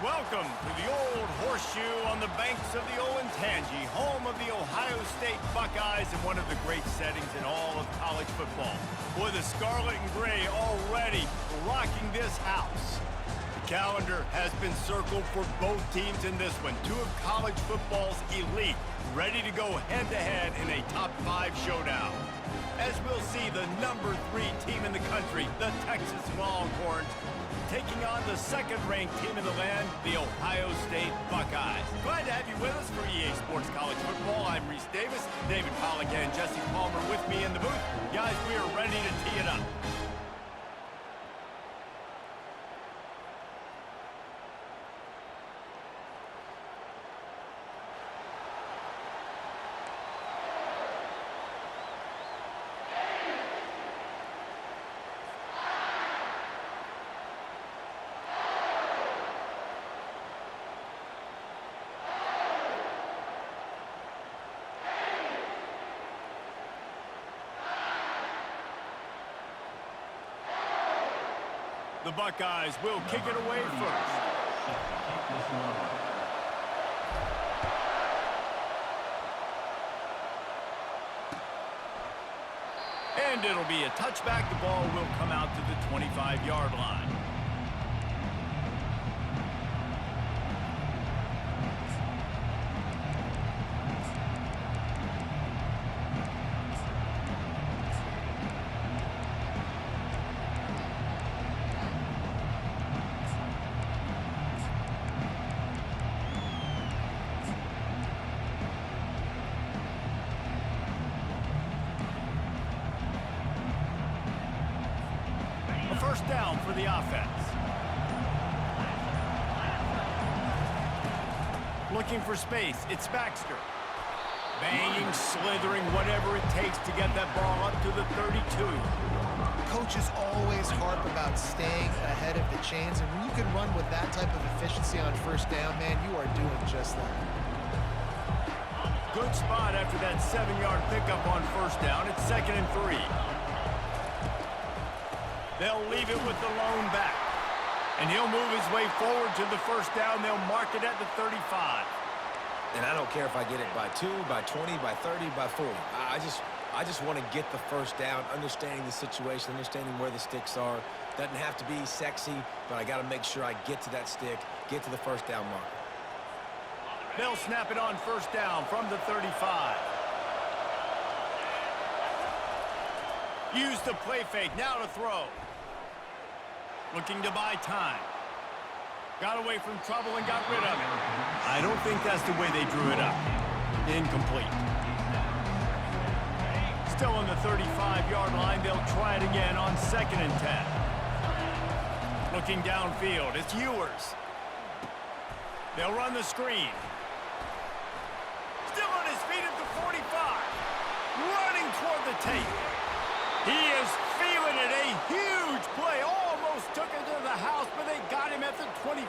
Welcome to the Old Horseshoe on the banks of the Olentangy, home of the Ohio State Buckeyes and one of the great settings in all of college football. Boy, the scarlet and gray already rocking this house. The calendar has been circled for both teams in this one. Two of college football's elite, ready to go head-to-head in a top-5 showdown. As we'll see, the number 3 team in the country, the Texas Longhorns, taking on the second-ranked team in the land, the Ohio State Buckeyes. Glad to have you with us for EA Sports College Football. I'm Reese Davis, David Pollack and Jesse Palmer with me in the booth. Guys, we are ready to tee it up. The Buckeyes will kick it away first. And it'll be a touchback. The ball will come out to the 25-yard line. First down for the offense. Looking for space, it's Baxter. Banging, slithering, whatever it takes to get that ball up to the 32. Coaches always harp about staying ahead of the chains, and when you can run with that type of efficiency on first down, man, you are doing just that. Good spot after that 7-yard pickup on first down. It's 2nd and 3. They'll leave it with the lone back. And he'll move his way forward to the first down. They'll mark it at the 35. And I don't care if I get it by 2, by 20, by 30, by 40. I just want to get the first down, understanding the situation, understanding where the sticks are. Doesn't have to be sexy, but I got to make sure I get to that stick, get to the first down mark. They'll snap it on first down from the 35. Use the play fake, now to throw. Looking to buy time. Got away from trouble and got rid of it. I don't think that's the way they drew it up. Incomplete. Still on the 35-yard line, they'll try it again on 2nd and 10. Looking downfield, it's Ewers. They'll run the screen. Still on his feet at the 45. Running toward the tape. He is feeling it. A huge play. Almost took it to the house, but they got him at the 24.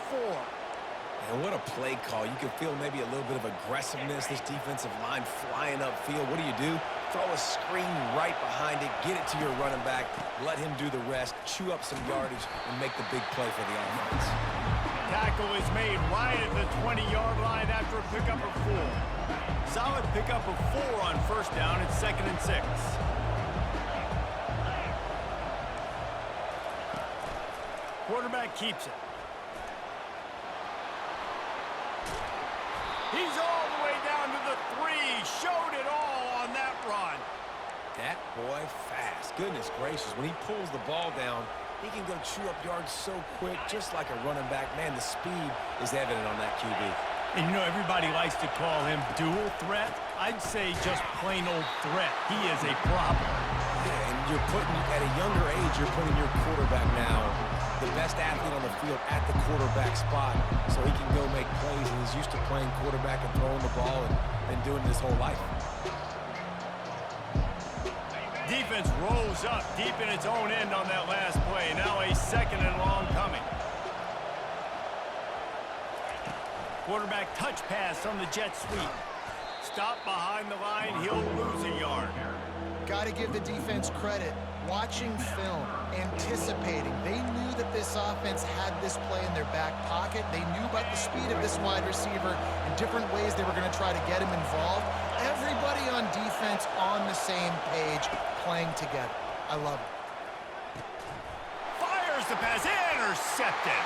And what a play call. You can feel maybe a little bit of aggressiveness. This defensive line flying upfield. What do? Throw a screen right behind it. Get it to your running back. Let him do the rest. Chew up some yardage and make the big play for the offense. Tackle is made right at the 20-yard line after a pickup of 4. Solid pickup of 4 on first down. It's 2nd and 6. Quarterback keeps it. He's all the way down to the 3. Showed it all on that run. That boy fast. Goodness gracious. When he pulls the ball down, he can go chew up yards so quick, just like a running back. Man, the speed is evident on that QB. And you know, everybody likes to call him dual threat. I'd say just plain old threat. He is a problem. Yeah, and you're putting, at a younger age, you're putting your quarterback now, the best athlete on the field at the quarterback spot, so he can go make plays, and he's used to playing quarterback and throwing the ball and doing it his whole life. Defense rolls up deep in its own end on that last play. Now a 2nd and long coming. Quarterback touch pass on the jet sweep. Stop behind the line, he'll lose a yard. Got to give the defense credit. watching film, anticipating. They knew that this offense had this play in their back pocket. They knew about the speed of this wide receiver and different ways they were going to try to get him involved. Everybody on defense on the same page, playing together. I love it. Fires the pass, intercepted.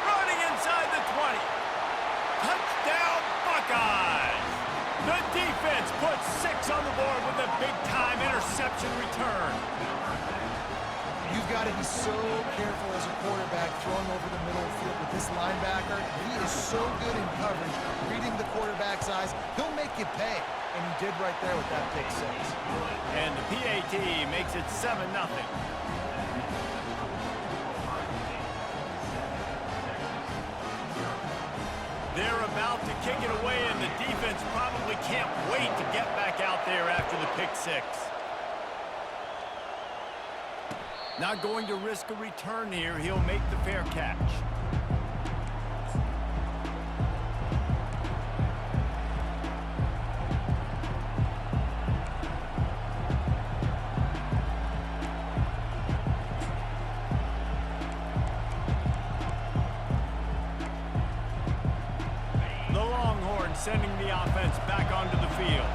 Running inside the 20. Touchdown, Buckeyes! The defense puts 6 on the board with a big-time interception return. You've got to be so careful as a quarterback throwing over the middle of the field with this linebacker. He is so good in coverage, reading the quarterback's eyes. He'll make you pay, and he did right there with that pick 6. And the PAT makes it 7-0. They're about to kick it away, and the defense probably can't wait to get back out there after the pick 6. Not going to risk a return here. He'll make the fair catch. The Longhorns sending the offense back onto the field.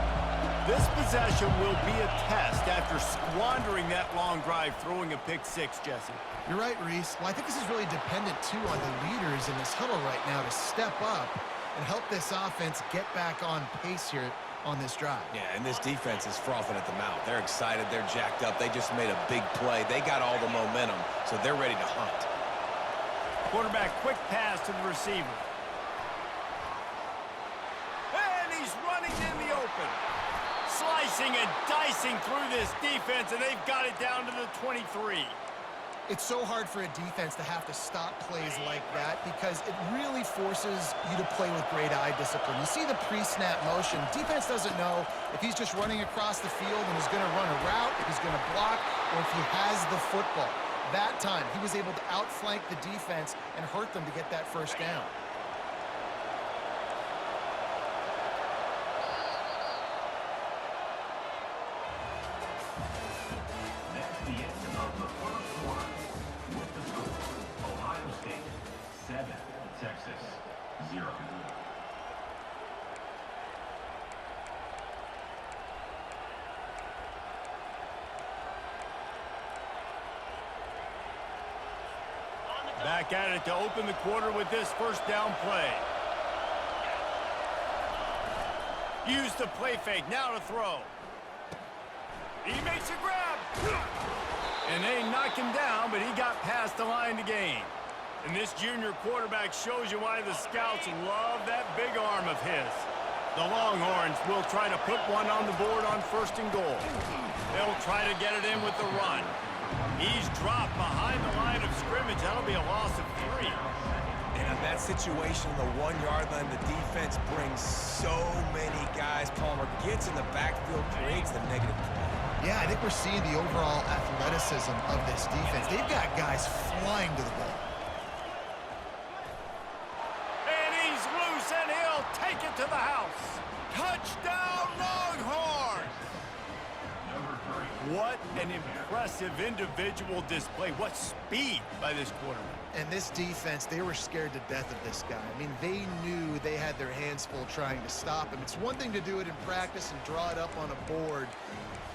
This possession will be a test after squandering that long drive, throwing a pick 6, Jesse. You're right, Reese. Well, I think this is really dependent, too, on the leaders in this huddle right now to step up and help this offense get back on pace here on this drive. Yeah, and this defense is frothing at the mouth. They're excited. They're jacked up. They just made a big play. They got all the momentum, so they're ready to hunt. Quarterback, quick pass to the receiver. And he's running in the open. Slicing and dicing through this defense, and they've got it down to the 23. It's so hard for a defense to have to stop plays like that because it really forces you to play with great eye discipline. You see the pre-snap motion. Defense doesn't know if he's just running across the field and is going to run a route, if he's going to block, or if he has the football. That time, he was able to outflank the defense and hurt them to get that first down. Back at it to open the quarter with this first down play. Use the play fake, now to throw. He makes a grab. And they knock him down, but he got past the line to gain. And this junior quarterback shows you why the scouts love that big arm of his. The Longhorns will try to put one on the board on 1st and goal. They'll try to get it in with the run. He's dropped behind the line of scrimmage. That'll be a loss of 3. And in that situation, the 1-yard line, the defense brings so many guys. Palmer gets in the backfield, creates the negative play. Yeah, I think we're seeing the overall athleticism of this defense. They've got guys flying to the ball. And he's loose, and he'll take it to the house. Touchdown, Longhorns! What an impressive individual display. What speed by this quarterback. And this defense, they were scared to death of this guy. I mean, they knew they had their hands full trying to stop him. It's one thing to do it in practice and draw it up on a board.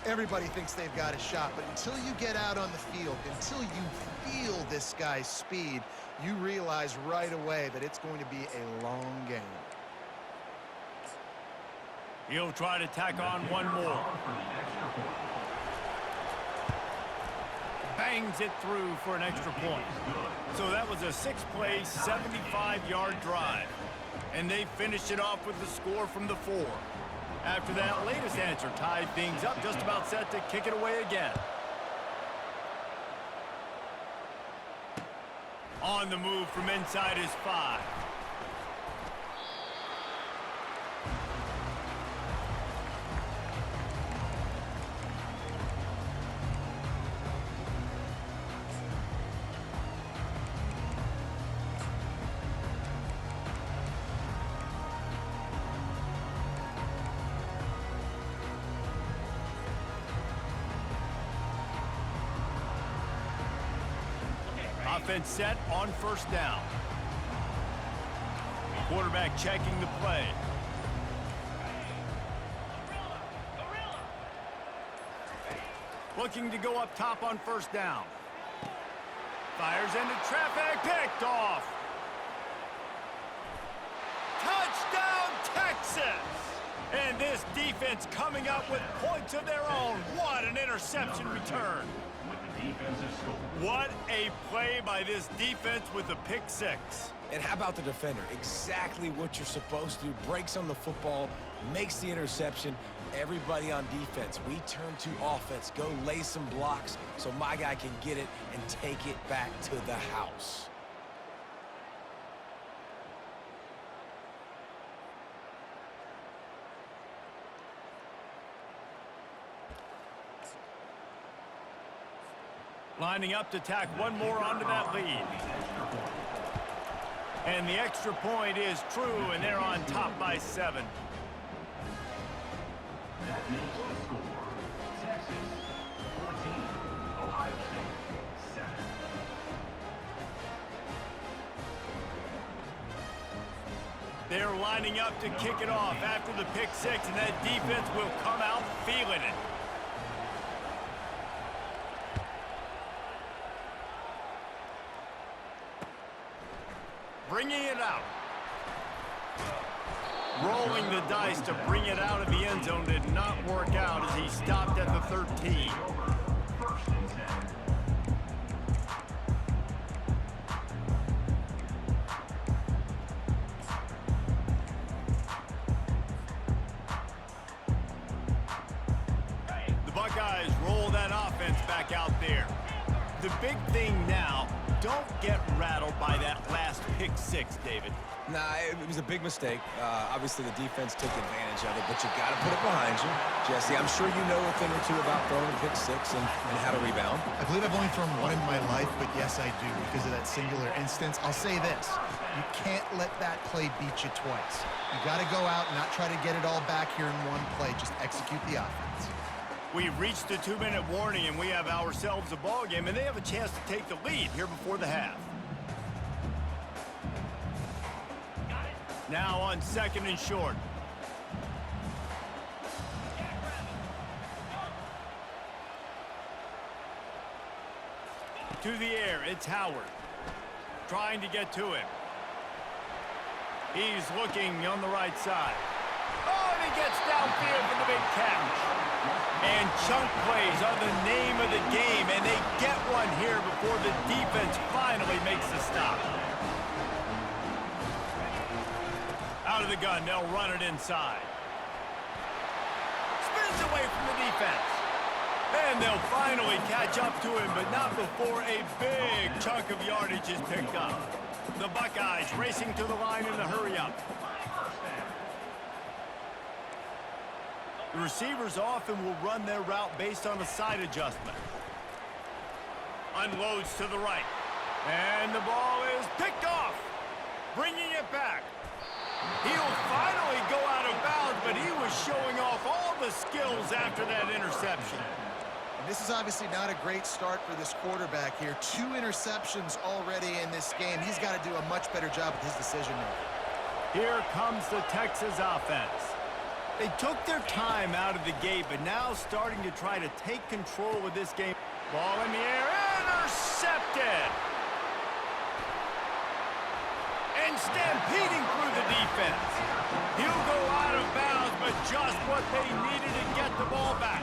Everybody thinks they've got a shot, but until you get out on the field, until you feel this guy's speed, you realize right away that it's going to be a long game. He'll try to tack on one more. Bangs it through for an extra point. So that was a 6-play, 75-yard drive. And they finished it off with the score from the 4. After that latest answer tied things up, just about set to kick it away again. On the move from inside his 5. Offense set on first down. Quarterback checking the play. Looking to go up top on first down. Fires into traffic, picked off. Touchdown, Texas! And this defense coming up with points of their own. What an interception return. What a play by this defense with the pick six. And how about the defender? Exactly what you're supposed to do. Breaks on the football, makes the interception. Everybody on defense, we turn to offense. Go lay some blocks so my guy can get it and take it back to the house. Lining up to tack one more onto that lead. And the extra point is true, and they're on top by 7. That makes the score Texas 14, Ohio State 7. They're lining up to kick it off after the pick six, and that defense will come out feeling it. Bringing it out. Rolling the dice to bring it out of the end zone did not work out as he stopped at the 13. First and 10. The Buckeyes roll that offense back out there. The big thing now, don't get rattled by that last pick six, David. Nah, it was a big mistake. Obviously, the defense took advantage of it, but you got to put it behind you. Jesse, I'm sure you know a thing or two about throwing a pick six and how to rebound. I believe I've only thrown one in my life, but yes, I do because of that singular instance. I'll say this. You can't let that play beat you twice. You got to go out and not try to get it all back here in one play. Just execute the offense. We've reached the 2-minute warning, and we have ourselves a ball game, and they have a chance to take the lead here before the half. Now on second and short. To the air, it's Howard. Trying to get to him. He's looking on the right side. Oh, and he gets downfield for the big catch. And chunk plays are the name of the game, and they get one here before the defense finally makes the stop. Out of the gun, they'll run it inside. Spins away from the defense. And they'll finally catch up to him, but not before a big chunk of yardage is picked up. The Buckeyes racing to the line in the hurry-up. The receivers often will run their route based on a side adjustment. Unloads to the right. And the ball is picked off. Bringing it back. He'll finally go out of bounds, but he was showing off all the skills after that interception. This is obviously not a great start for this quarterback here. 2 interceptions already in this game. He's got to do a much better job with his decision-making. Here comes the Texas offense. They took their time out of the gate, but now starting to try to take control of this game. Ball in the air, intercepted! And stampeding through the defense. He'll go out of bounds, but just what they needed to get the ball back.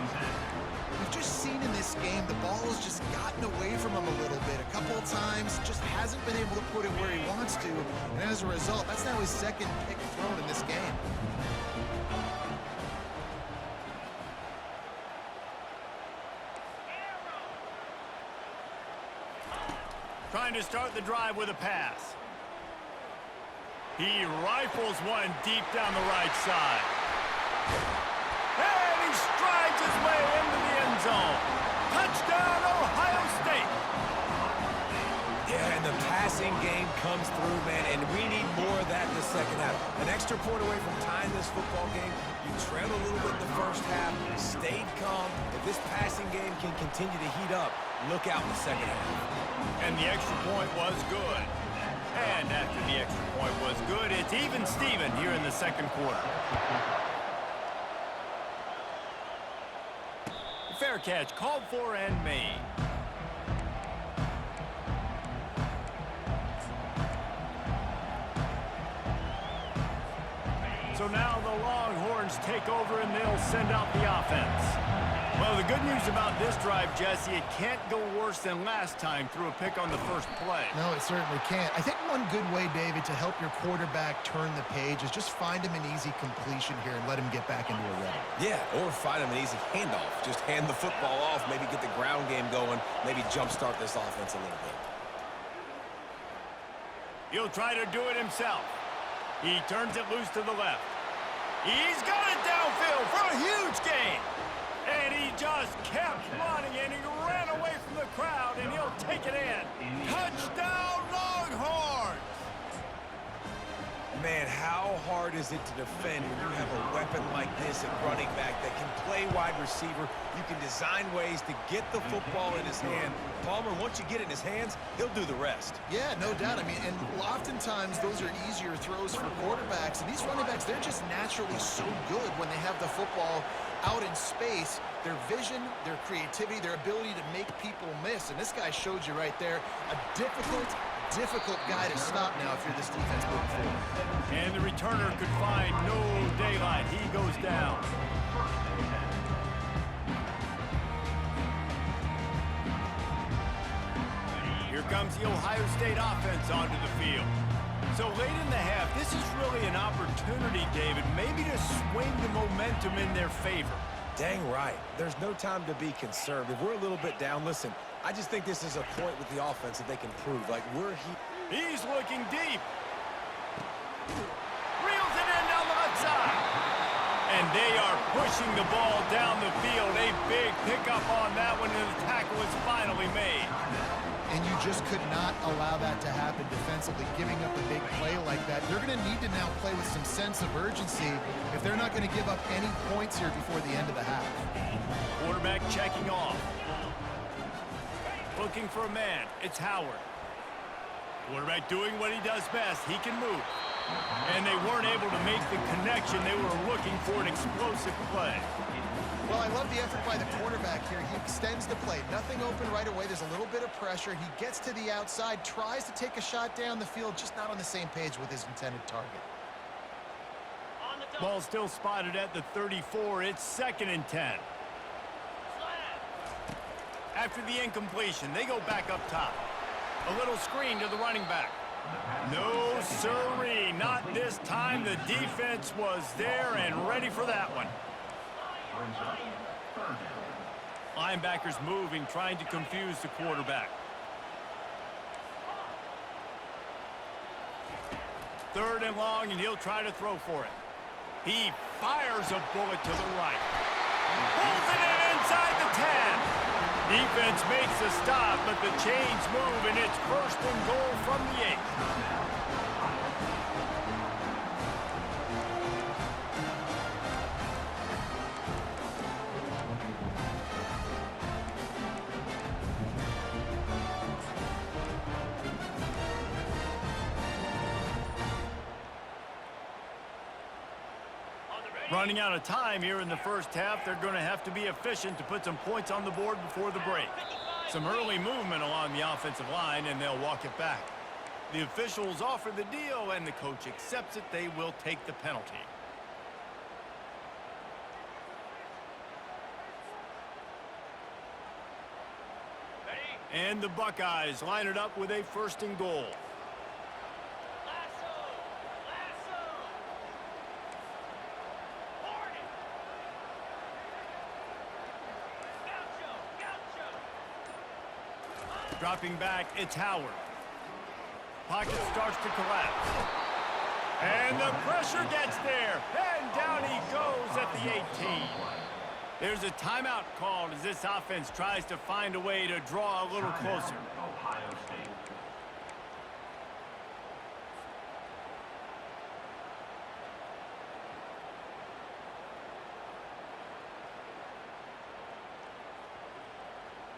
We've just seen in this game, the ball has just gotten away from him a little bit. A couple of times, just hasn't been able to put it where he wants to. And as a result, that's now his second pick thrown in this game. Trying to start the drive with a pass. He rifles one deep down the right side. And he strides his way into the end zone. Touchdown, Ohio State. Yeah, and the passing game comes through, man, and we need more of that in the second half. An extra point away from tying this football game. You trailed a little bit in the first half, stayed calm. If this passing game can continue to heat up, look out in the second half. And the extra point was good. And after the extra point was good, it's even Steven here in the second quarter. Fair catch called for and made. So now the Longhorns take over and they'll send out the offense. Well, the good news about this drive, Jesse, it can't go worse than last time through a pick on the first play. No, it certainly can't. I think one good way, David, to help your quarterback turn the page is just find him an easy completion here and let him get back into a rhythm. Yeah, or find him an easy handoff. Just hand the football off, maybe get the ground game going, maybe jumpstart this offense a little bit. He'll try to do it himself. He turns it loose to the left. He's got it downfield for a huge gain. And he just kept running, and he ran away from the crowd, and he'll take it in. Touchdown, Longhorns! Man, how hard is it to defend when you have a weapon like this at running back that can play wide receiver? You can design ways to get the football in his hand. Palmer, once you get it in his hands, he'll do the rest. Yeah, no doubt. I mean, and oftentimes those are easier throws for quarterbacks. And these running backs, they're just naturally so good when they have the football out in space. Their vision, their creativity, their ability to make people miss. And this guy showed you right there a difficult guy to stop now if you're this defense moving forward. And the returner could find no daylight. He goes down. Here comes the Ohio State offense onto the field. So late in the half, this is really an opportunity, David, maybe to swing the momentum in their favor. Dang right. There's no time to be concerned. If we're a little bit down, listen, I just think this is a point with the offense that they can prove. Like, He's looking deep. Reels it in down the left side. And they are pushing the ball down the field. A big pickup on that one, and the tackle is finally made. And you just could not allow that to happen defensively, giving up a big play like that. They're going to need to now play with some sense of urgency if they're not going to give up any points here before the end of the half. Quarterback checking off. Looking for a man. It's Howard. Quarterback doing what he does best. He can move. And they weren't able to make the connection. They were looking for an explosive play. Well, I love the effort by the quarterback here. He extends the play. Nothing open right away. There's a little bit of pressure. He gets to the outside, tries to take a shot down the field, just not on the same page with his intended target. Ball still spotted at the 34. It's 2nd and 10. After the incompletion, they go back up top. A little screen to the running back. No, sirree, not this time. The defense was there and ready for that one. Linebackers moving, trying to confuse the quarterback. 3rd and long, and he'll try to throw for it. He fires a bullet to the right. Pulls it in inside the 10. Defense makes a stop, but the chains move, and it's 1st and goal from the 8. Running out of time here in the first half. They're going to have to be efficient to put some points on the board before the break. Some early movement along the offensive line, and they'll walk it back. The officials offer the deal, and the coach accepts it. They will take the penalty. And the Buckeyes line it up with a 1st and goal. Dropping back, it's Howard. Pocket starts to collapse. And the pressure gets there. And down he goes at the 18. There's a timeout called as this offense tries to find a way to draw a little closer.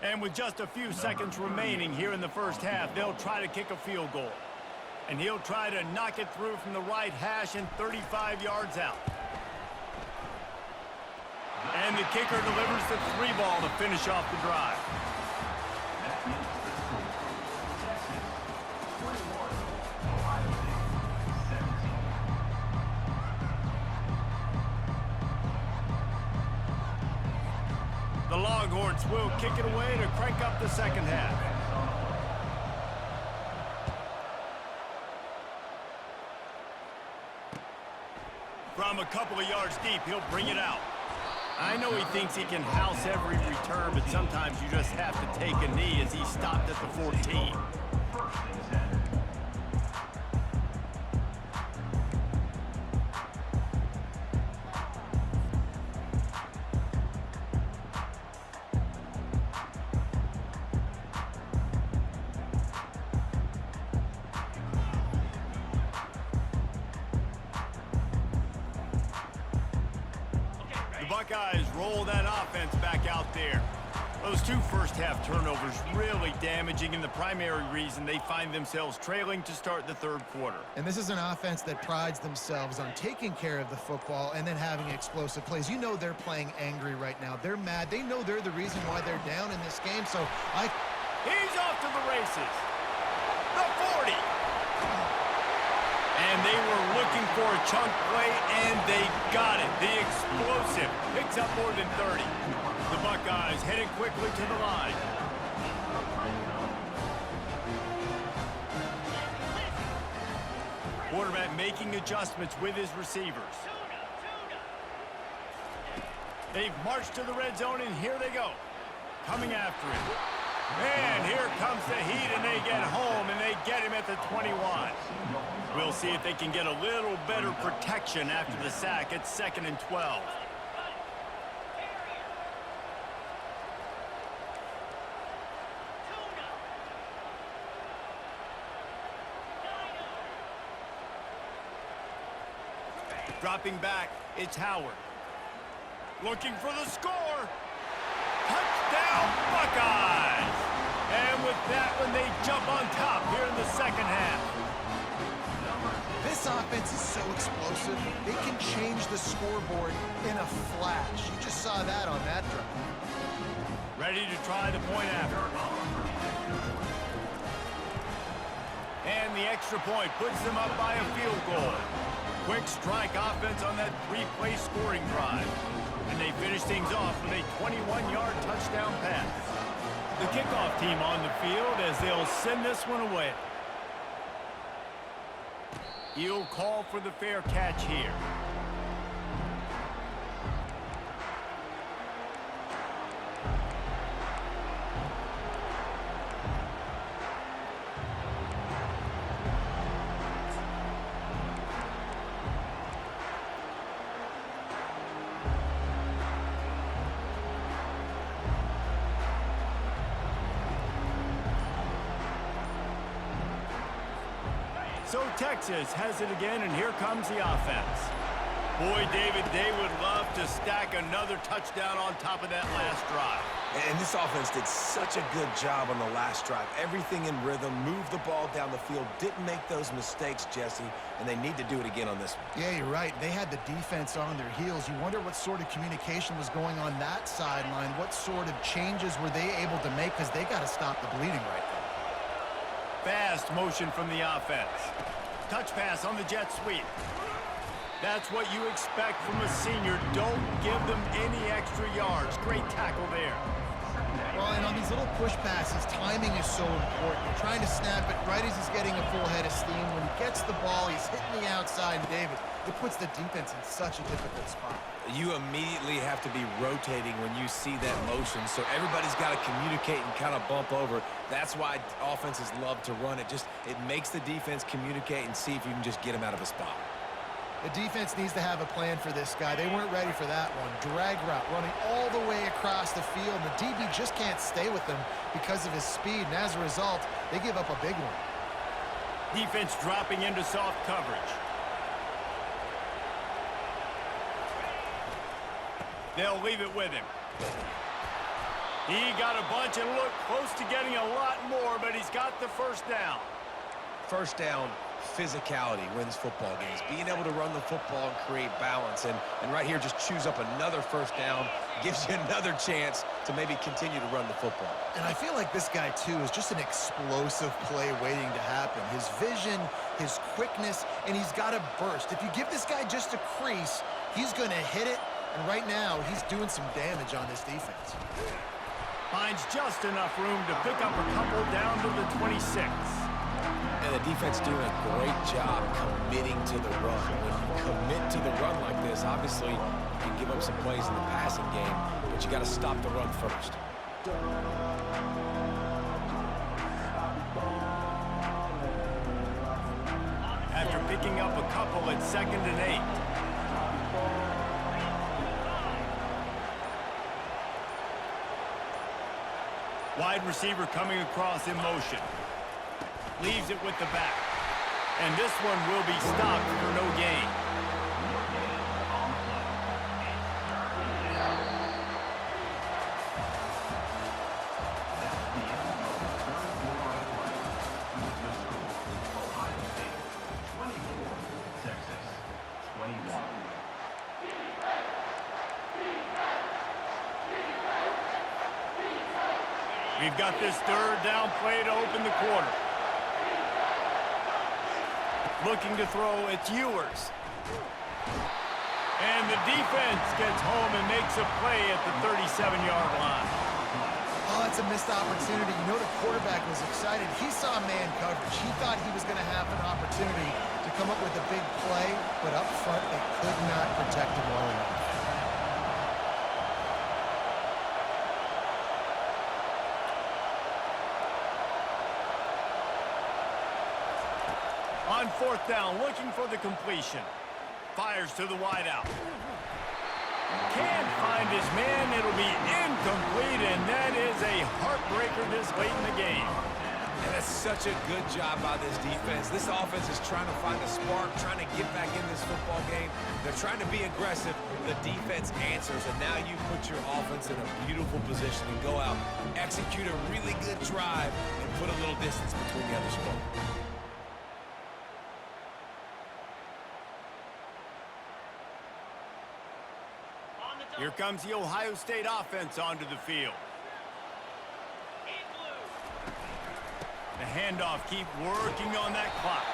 And with just a few seconds remaining here in the first half, they'll try to kick a field goal. And he'll try to knock it through from the right hash and 35 yards out. And the kicker delivers the 3-ball to finish off the drive. That is the score. Texas 21, Ohio State 17. The Longhorns will kick it away to crank up the second half. From a couple of yards deep, he'll bring it out. I know he thinks he can house every return, but sometimes you just have to take a knee as he stopped at the 14. First and 10. The Buckeyes roll that offense back out there. Those two first-half turnovers really damaging, and the primary reason they find themselves trailing to start the third quarter. And this is an offense that prides themselves on taking care of the football and then having explosive plays. You know they're playing angry right now. They're mad. They know they're the reason why they're down in this game. So He's off to the races. The 40. And they were looking for a chunk play, and they got it. The explosive picks up more than 30. The Buckeyes headed quickly to the line. Quarterback making adjustments with his receivers. They've marched to the red zone, and here they go. Coming after him. And here comes the heat, and they get home, and they get him at the 21. We'll see if they can get a little better protection after the sack at 2nd and 12. Dropping back, it's Howard. Looking for the score. Touchdown, Buckeyes! And with that one, they jump on top here in the second half. this offense is so explosive, they can change the scoreboard in a flash. You just saw that on that drive. Ready to try the point after. And the extra point puts them up by a field goal. Quick strike offense on that three-play scoring drive. And they finish things off with a 21-yard touchdown pass. The kickoff team on the field as they'll send this one away. He'll call for the fair catch here. So Texas has it again, and here comes the offense. Boy, David, they would love to stack another touchdown on top of that last drive. And this offense did such a good job on the last drive. Everything in rhythm, moved the ball down the field, didn't make those mistakes, Jesse, and they need to do it again on this one. Yeah, you're right. They had the defense on their heels. You wonder what sort of communication was going on that sideline. What sort of changes were they able to make, because they got to stop the bleeding right now. Fast motion from the offense. Touch pass on the jet sweep. That's what you expect from a senior. Don't give them any extra yards. Great tackle there. Well, and on these little push passes, timing is so important. You're trying to snap it right as he's getting a full head of steam. When he gets the ball, he's hitting the outside, and David, it puts the defense in such a difficult spot. You immediately have to be rotating when you see that motion, so everybody's got to communicate and kind of bump over. That's why offenses love to run it. It makes the defense communicate and see if you can just get him out of a spot. The defense needs to have a plan for this guy. They weren't ready for that one. Drag route running all the way across the field. The DB just can't stay with them because of his speed, and as a result, they give up a big one. Defense dropping into soft coverage. They'll leave it with him. He got a bunch and looked close to getting a lot more, but he's got the first down. First down, physicality wins football games. Being able to run the football and create balance. And right here, just choose up another first down, gives you another chance to maybe continue to run the football. And I feel like this guy, too, is just an explosive play waiting to happen. His vision, his quickness, and he's got a burst. If you give this guy just a crease, he's going to hit it. And right now, he's doing some damage on this defense. Finds just enough room to pick up a couple down to the 26. And the defense doing a great job committing to the run. When you commit to the run like this, obviously you can give up some plays in the passing game, but you got to stop the run first. After picking up a couple at 2nd and 8. Wide receiver coming across in motion. Leaves it with the back. And this one will be stopped for no gain. Ohio State 24, Texas 21. We've got this 3rd down play to open the quarter. Looking to throw, it's Ewers. And the defense gets home and makes a play at the 37-yard line. Oh, it's a missed opportunity. You know the quarterback was excited. He saw man coverage. He thought he was going to have an opportunity to come up with a big play, but up front they could not protect him well enough. On 4th down, looking for the completion. Fires to the wideout. Can't find his man. It'll be incomplete, and that is a heartbreaker this late in the game. And that's such a good job by this defense. This offense is trying to find a spark, trying to get back in this football game. They're trying to be aggressive. The defense answers, and now you put your offense in a beautiful position to go out, execute a really good drive, and put a little distance between the other squad. Here comes the Ohio State offense onto the field. The handoff, keep working on that clock.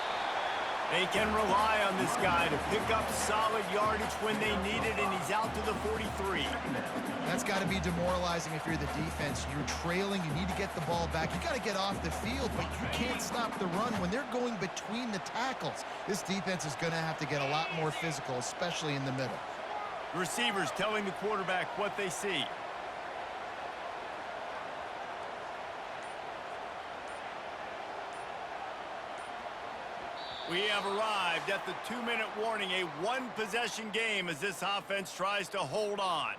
They can rely on this guy to pick up solid yardage when they need it, and he's out to the 43. That's got to be demoralizing if you're the defense. You're trailing, you need to get the ball back. You got to get off the field, but you can't stop the run when they're going between the tackles. This defense is going to have to get a lot more physical, especially in the middle. Receivers telling the quarterback what they see. We have arrived at the 2-minute warning, a one-possession game as this offense tries to hold on.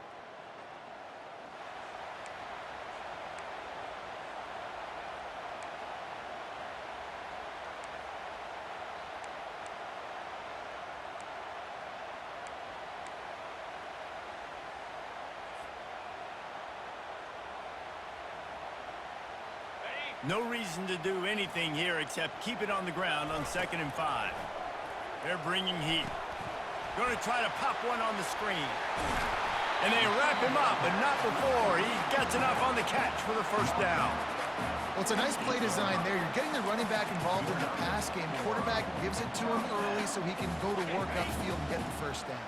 No reason to do anything here except keep it on the ground on 2nd and 5. They're bringing heat. Going to try to pop one on the screen. And they wrap him up, but not before he gets enough on the catch for the first down. Well, it's a nice play design there. You're getting the running back involved in the pass game. Quarterback gives it to him early so he can go to work upfield and get the first down.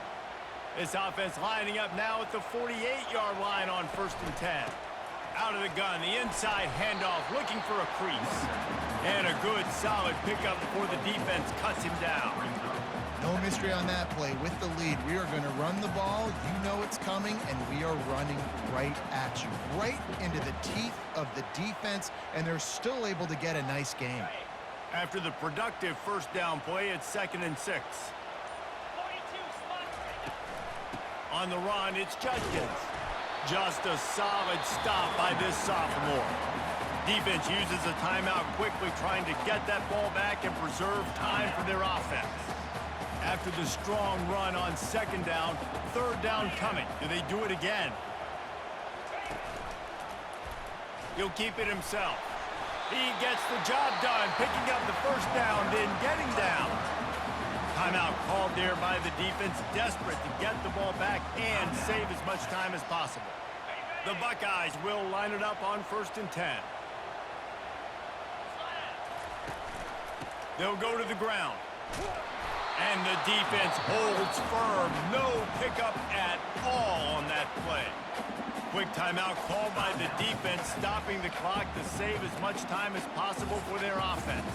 This offense lining up now at the 48-yard line on 1st and 10. Out of the gun, the inside handoff, looking for a crease. And a good, solid pickup before the defense cuts him down. No mystery on that play. With the lead, we are going to run the ball. You know it's coming, and we are running right at you. Right into the teeth of the defense, and they're still able to get a nice game. After the productive first down play, it's 2nd and 6. On the run, it's Judkins. Just a solid stop by this sophomore. Defense uses a timeout quickly, trying to get that ball back and preserve time for their offense. After the strong run on 2nd down, 3rd down coming. Do they do it again? He'll keep it himself. He gets the job done, picking up the first down, then getting down. Timeout called there by the defense, desperate to get the ball back and save as much time as possible. The Buckeyes will line it up on 1st and 10. They'll go to the ground. And the defense holds firm. No pickup at all on that play. Quick timeout called by the defense, stopping the clock to save as much time as possible for their offense.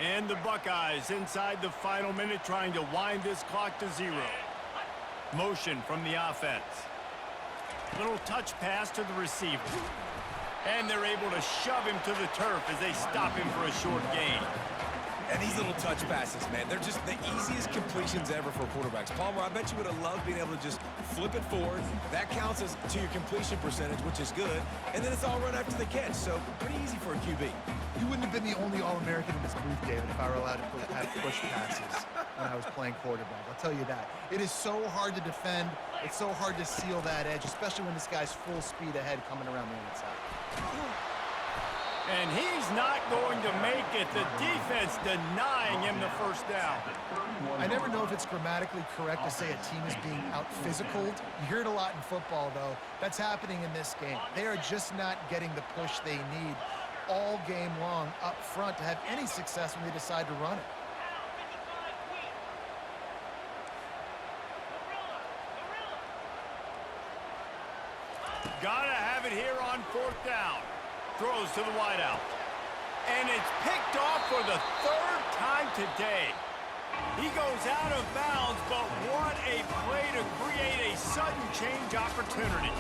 And the Buckeyes inside the final minute trying to wind this clock to 0. Motion from the offense. Little touch pass to the receiver. And they're able to shove him to the turf as they stop him for a short gain. And these little touch passes, man, they're just the easiest completions ever for quarterbacks. Palmer, I bet you would have loved being able to just flip it forward. That counts as to your completion percentage, which is good. And then it's all run after the catch, so pretty easy for a QB. You wouldn't have been the only All-American in this booth, David, if I were allowed to have push passes when I was playing quarterback. I'll tell you that. It is so hard to defend. It's so hard to seal that edge, especially when this guy's full speed ahead coming around the inside. And he's not going to make it. The defense denying him the first down. I never know if it's grammatically correct to say a team is being out-physicaled. You hear it a lot in football, though. That's happening in this game. They are just not getting the push they need all game long up front to have any success when they decide to run it. Gotta have it here on 4th down. Throws to the wideout. And it's picked off for the 3rd time today. He goes out of bounds, but what a play to create a sudden change opportunity.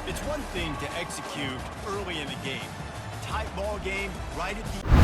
It's one thing to execute early in the game. Tight ball game right at the